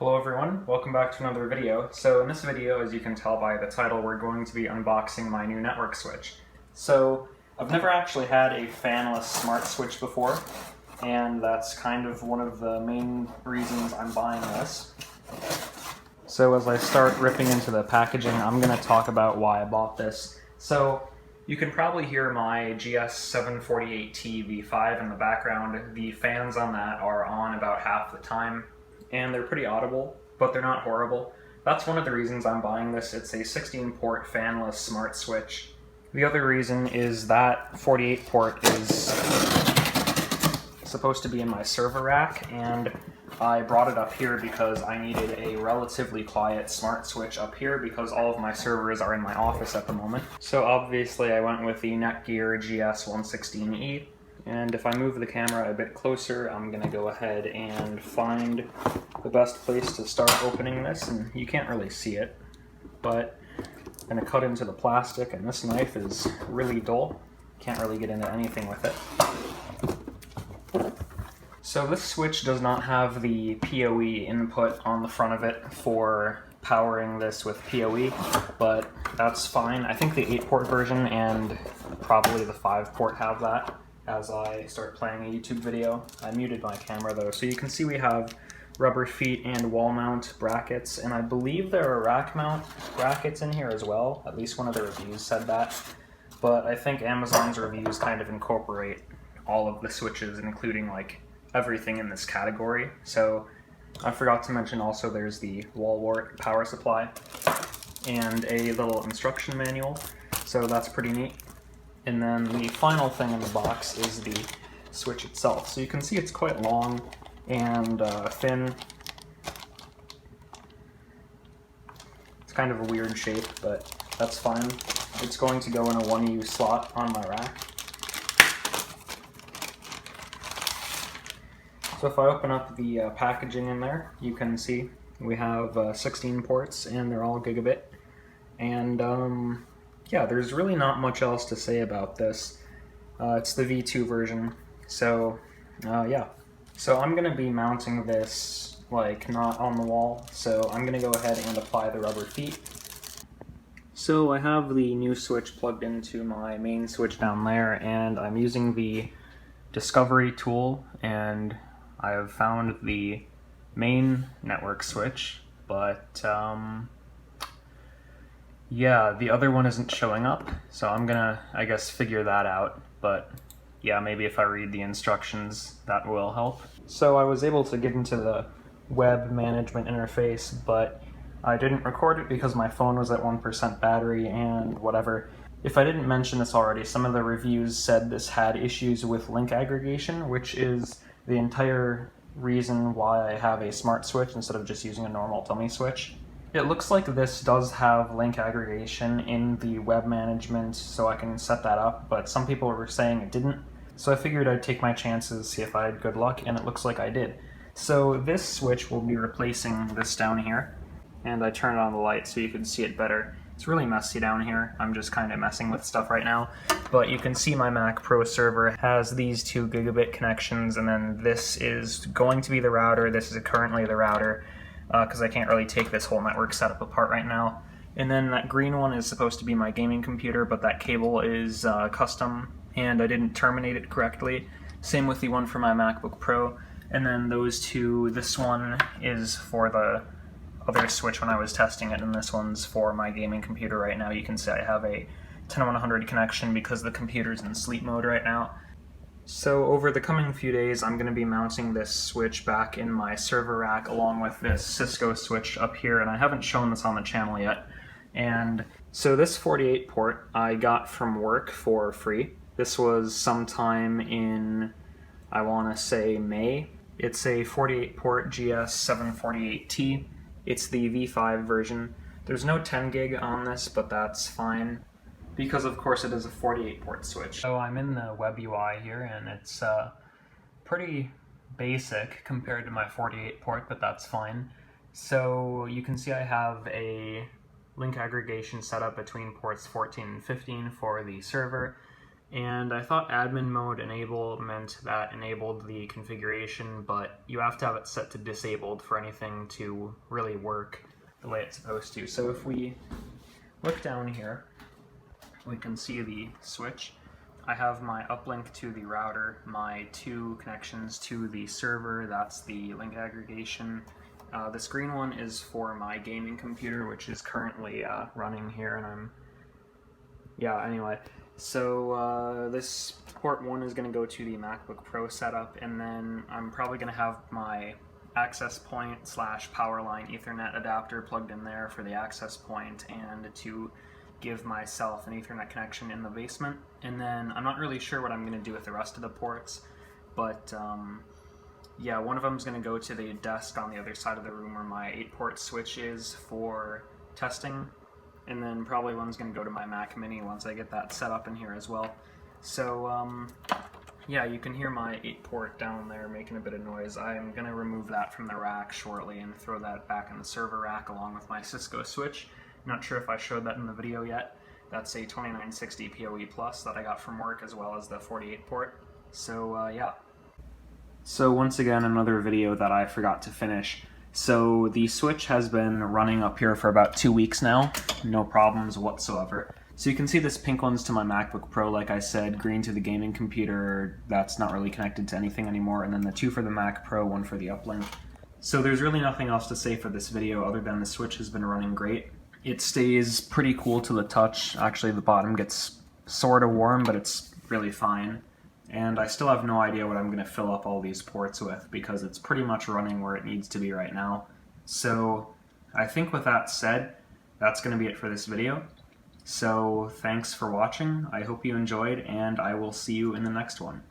Hello everyone, welcome back to another video. So in this video, as you can tell by the title, we're going to be unboxing my new network switch. So I've never actually had a fanless smart switch before, and that's kind of one of the main reasons I'm buying this. So as I start ripping into the packaging, I'm going to talk about why I bought this. So you can probably hear my GS116E V5 in the background. The fans on that are on about half the time, and they're pretty audible, but they're not horrible. That's one of the reasons I'm buying this. It's a 16-port fanless smart switch. The other reason is that 48-port is supposed to be in my server rack, and I brought it up here because I needed a relatively quiet smart switch up here because all of my servers are in my office at the moment. So obviously I went with the Netgear GS116E. And if I move the camera a bit closer, I'm going to go ahead and find the best place to start opening this, and you can't really see it, but I'm going to cut into the plastic, and this knife is really dull. Can't really get into anything with it. So this switch does not have the PoE input on the front of it for powering this with PoE, but that's fine. I think the 8-port version and probably the 5-port have that. As I start playing a YouTube video. I muted my camera though, so you can see we have rubber feet and wall mount brackets, and I believe there are rack mount brackets in here as well. At least one of the reviews said that, but I think Amazon's reviews kind of incorporate all of the switches, including like everything in this category. So I forgot to mention also there's the wall wart power supply and a little instruction manual, so that's pretty neat. And then the final thing in the box is the switch itself. So you can see it's quite long and thin. It's kind of a weird shape, but that's fine. It's going to go in a 1U slot on my rack. So if I open up the packaging in there, you can see we have 16 ports and they're all gigabit. And yeah, there's really not much else to say about this. It's the V2 version, so yeah. So I'm going to be mounting this like not on the wall, so I'm going to go ahead and apply the rubber feet. So I have the new switch plugged into my main switch down there, and I'm using the discovery tool, and I have found the main network switch, but yeah, the other one isn't showing up, so I'm gonna, I guess, figure that out, but yeah, maybe if I read the instructions, that will help. So I was able to get into the web management interface, but I didn't record it because my phone was at 1% battery and whatever. If I didn't mention this already, some of the reviews said this had issues with link aggregation, which is the entire reason why I have a smart switch instead of just using a normal dummy switch. It looks like this does have link aggregation in the web management, so I can set that up, but some people were saying it didn't. So I figured I'd take my chances, see if I had good luck, and it looks like I did. So this switch will be replacing this down here, and I turn on the light so you can see it better. It's really messy down here. I'm just kind of messing with stuff right now, but you can see my Mac Pro server has these 2 gigabit connections, and then this is going to be the router. This is currently the router, because I can't really take this whole network setup apart right now. And then that green one is supposed to be my gaming computer, but that cable is custom, and I didn't terminate it correctly. Same with the one for my MacBook Pro. And then those two, this one is for the other switch when I was testing it, and this one's for my gaming computer right now. You can see I have a 10100 connection because the computer's in sleep mode right now. So over the coming few days, I'm going to be mounting this switch back in my server rack along with this Cisco switch up here, and I haven't shown this on the channel yet. And so this 48 port I got from work for free. This was sometime in, I want to say, May. It's a 48 port GS748T. It's the V5 version. There's no 10 gig on this, but that's fine, because of course it is a 48-port switch. So I'm in the web UI here, and it's pretty basic compared to my 48-port, but that's fine. So you can see I have a link aggregation set up between ports 14 and 15 for the server, And I thought admin mode enable meant that enabled the configuration, but you have to have it set to disabled for anything to really work the way it's supposed to. So if we look down here, we can see the switch. I have my uplink to the router, my 2 connections to the server, that's the Link Aggregation. This green one is for my gaming computer, which is currently running here, and anyway. So this port 1 is going to go to the MacBook Pro setup, and then I'm probably going to have my access point / power line Ethernet adapter plugged in there for the access point, and to give myself an Ethernet connection in the basement. And then I'm not really sure what I'm going to do with the rest of the ports, but yeah, one of them is going to go to the desk on the other side of the room where my 8-port switch is for testing, and then probably one's going to go to my Mac Mini once I get that set up in here as well. So yeah, you can hear my 8-port down there making a bit of noise. I'm going to remove that from the rack shortly and throw that back in the server rack along with my Cisco switch. Not sure if I showed that in the video yet. That's a 2960 PoE Plus that I got from work, as well as the 48-port. So yeah. So once again, another video that I forgot to finish. So the switch has been running up here for about 2 weeks now, no problems whatsoever. So you can see this pink one's to my MacBook Pro, like I said, green to the gaming computer, that's not really connected to anything anymore, and then the 2 for the Mac Pro, 1 for the uplink. So there's really nothing else to say for this video other than the switch has been running great. It stays pretty cool to the touch. Actually, the bottom gets sort of warm, but it's really fine. And I still have no idea what I'm going to fill up all these ports with, because it's pretty much running where it needs to be right now. So I think with that said, that's going to be it for this video. So thanks for watching, I hope you enjoyed, and I will see you in the next one.